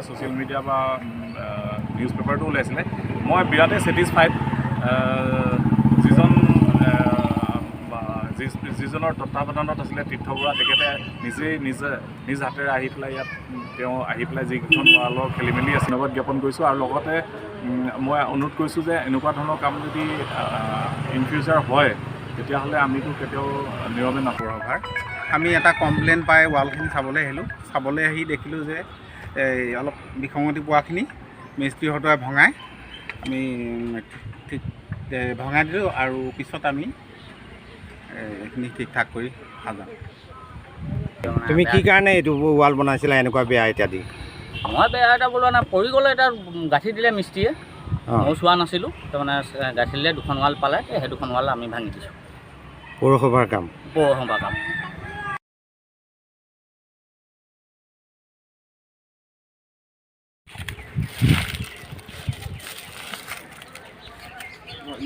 Social media বা news পেপাৰটো ওলাইছিলে মই বিৰাটেই ছেটিছফাইড যিজনৰ তত্বাৱধানত আছিলে তীৰ্থ বৰা তেখেতে নিজ হাতেৰে আহি পেলাই ইয়াত তেওঁ আহি পেলাই যিকেইখন ৱালৰ খেলি মেলি আছে ধন্যবাদ জ্ঞাপন কৰিছোঁ আৰু লগতে মই অনুৰোধ কৰিছোঁ যে এনেকুৱা ধৰণৰ কাম যদি ইন ফিউচাৰ হয় তেতিয়াহ'লে আমিতো কেতিয়াও নীৰৱে নপৰোঁ। আমি এটা কমপ্লেইন পাই ৱালখিনি চাবলৈ আহি দেখিলোঁ যে অলপ বিসংগতি পোৱাখিনি মিস্ত্ৰীহঁতে ভঙাই আমি ঠিক ভঙাই দিলোঁ আৰু পিছত আমি এইখিনি ঠিক ঠাক কৰি সাজাম। তুমি কি কাৰণে এইটো ৱাল বনাইছিলা এনেকুৱা বেয়া এতিয়া দি? মই বেয়া এটা বোলোৱা নাই, পৰি গ'লে এটা গাঁঠি দিলে মিস্ত্ৰীয়ে, মই চোৱা নাছিলোঁ। তাৰমানে গাঁঠি দিলে দুখন ৱাল পালে, সেই দুখন ৱাল আমি ভাঙি দিছোঁ। পৌৰসভাৰ কাম? পৌৰসভাৰ কাম।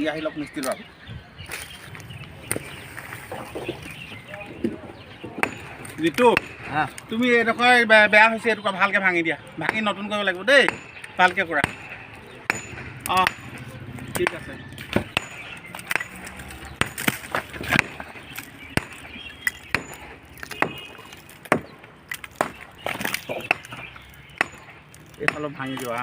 ই আহি লওক মিস্ত্ৰী ল'ৰা। যিটো তুমি এডোখৰ বেয়া হৈছে এটুকুৰা ভালকৈ ভাঙি দিয়া, ভাঙি নতুন কৰিব লাগিব দেই, ভালকৈ কৰা। অঁ ঠিক আছে। এইফালে ভাঙি দিবা।